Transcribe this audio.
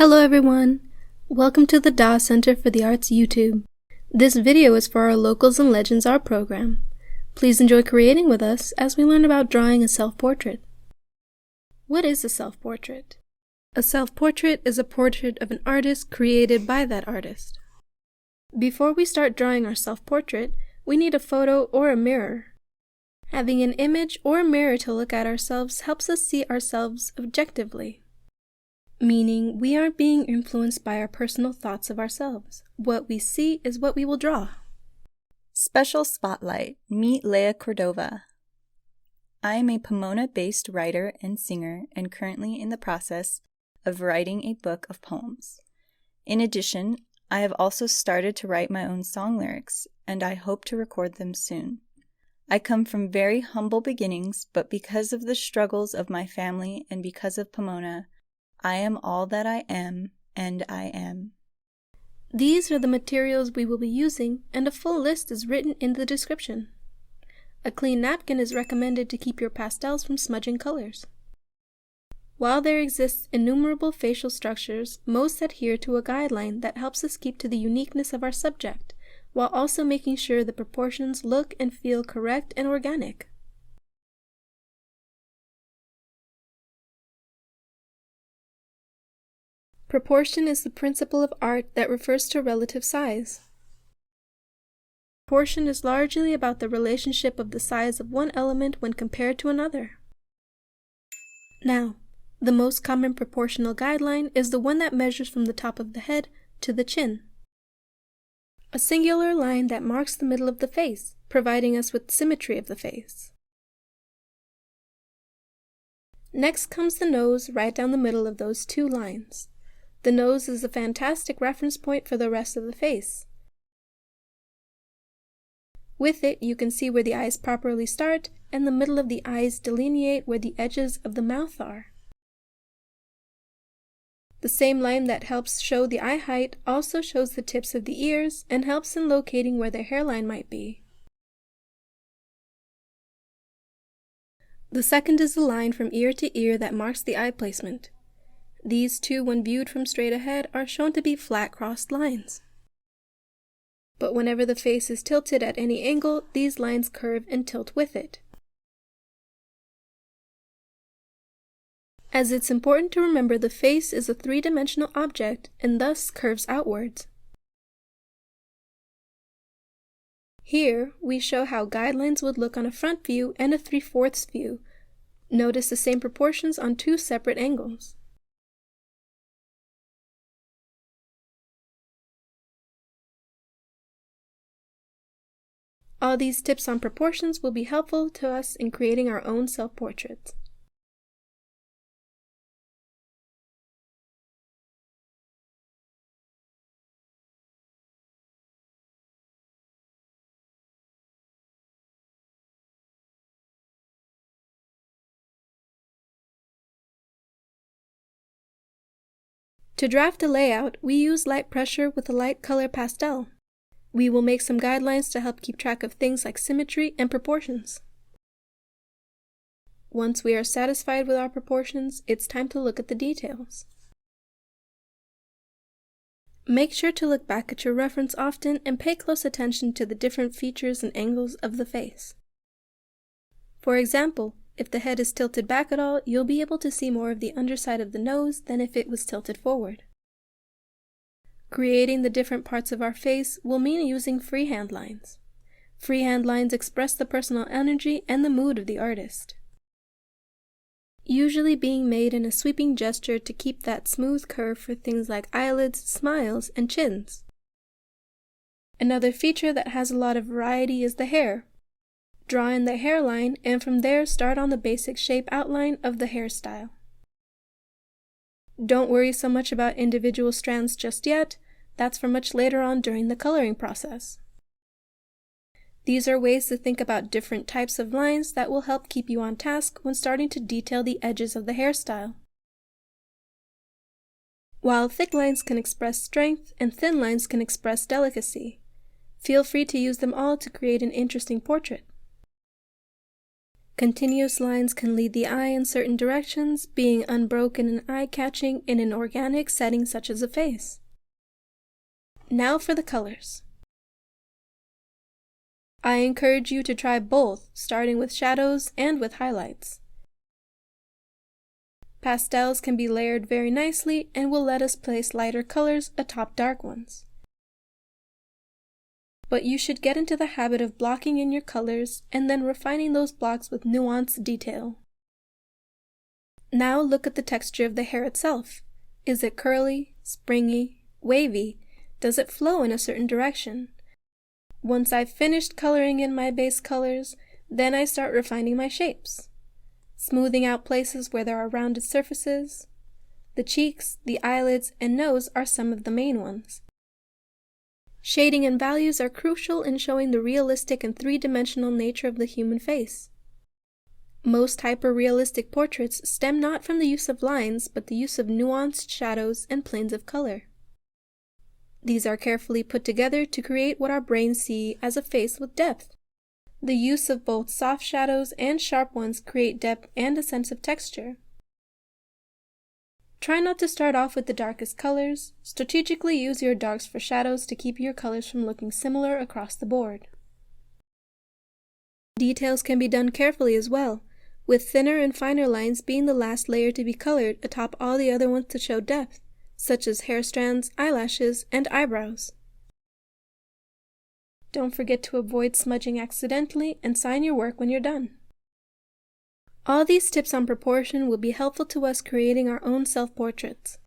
Hello everyone! Welcome to the dA's Center for the Arts YouTube. This video is for our Locals and Legends art program. Please enjoy creating with us as we learn about drawing a self-portrait. What is a self-portrait? A self-portrait is a portrait of an artist created by that artist. Before we start drawing our self-portrait, we need a photo or a mirror. Having an image or a mirror to look at ourselves helps us see ourselves objectively. Meaning, we aren't being influenced by our personal thoughts of ourselves. What we see is what we will draw. Special Spotlight. Meet Leia Cordova. I am a Pomona-based writer and singer and currently in the process of writing a book of poems. In addition, I have also started to write my own song lyrics, and I hope to record them soon. I come from very humble beginnings, but because of the struggles of my family and because of Pomona, I am all that I am, and I am. These are the materials we will be using, and a full list is written in the description. A clean napkin is recommended to keep your pastels from smudging colors. While there exists innumerable facial structures, most adhere to a guideline that helps us keep to the uniqueness of our subject, while also making sure the proportions look and feel correct and organic. Proportion is the principle of art that refers to relative size. Proportion is largely about the relationship of the size of one element when compared to another. Now, the most common proportional guideline is the one that measures from the top of the head to the chin. A singular line that marks the middle of the face, providing us with symmetry of the face. Next comes the nose right down the middle of those two lines. The nose is a fantastic reference point for the rest of the face. With it, you can see where the eyes properly start, and the middle of the eyes delineate where the edges of the mouth are. The same line that helps show the eye height also shows the tips of the ears and helps in locating where the hairline might be. The second is the line from ear to ear that marks the eye placement. These two, when viewed from straight ahead, are shown to be flat crossed lines. But whenever the face is tilted at any angle, these lines curve and tilt with it. As it's important to remember, the face is a three-dimensional object and thus curves outwards. Here, we show how guidelines would look on a front view and a 3/4 view. Notice the same proportions on two separate angles. All these tips on proportions will be helpful to us in creating our own self-portraits. To draft a layout, we use light pressure with a light color pastel. We will make some guidelines to help keep track of things like symmetry and proportions. Once we are satisfied with our proportions, it's time to look at the details. Make sure to look back at your reference often and pay close attention to the different features and angles of the face. For example, if the head is tilted back at all, you'll be able to see more of the underside of the nose than if it was tilted forward. Creating the different parts of our face will mean using freehand lines. Freehand lines express the personal energy and the mood of the artist, usually being made in a sweeping gesture to keep that smooth curve for things like eyelids, smiles, and chins. Another feature that has a lot of variety is the hair. Draw in the hairline and from there start on the basic shape outline of the hairstyle. Don't worry so much about individual strands just yet. That's for much later on during the coloring process. These are ways to think about different types of lines that will help keep you on task when starting to detail the edges of the hairstyle. While thick lines can express strength and thin lines can express delicacy, feel free to use them all to create an interesting portrait. Continuous lines can lead the eye in certain directions, being unbroken and eye-catching in an organic setting such as a face. Now for the colors. I encourage you to try both, starting with shadows and with highlights. Pastels can be layered very nicely and will let us place lighter colors atop dark ones. But you should get into the habit of blocking in your colors and then refining those blocks with nuanced detail. Now look at the texture of the hair itself. Is it curly, springy, wavy? Does it flow in a certain direction? Once I've finished coloring in my base colors, then I start refining my shapes. Smoothing out places where there are rounded surfaces. The cheeks, the eyelids, and nose are some of the main ones. Shading and values are crucial in showing the realistic and three-dimensional nature of the human face. Most hyper-realistic portraits stem not from the use of lines, but the use of nuanced shadows and planes of color. These are carefully put together to create what our brains see as a face with depth. The use of both soft shadows and sharp ones create depth and a sense of texture. Try not to start off with the darkest colors. Strategically use your darks for shadows to keep your colors from looking similar across the board. Details can be done carefully as well, with thinner and finer lines being the last layer to be colored atop all the other ones to show depth, such as hair strands, eyelashes, and eyebrows. Don't forget to avoid smudging accidentally and sign your work when you're done. All these tips on proportion will be helpful to us creating our own self-portraits.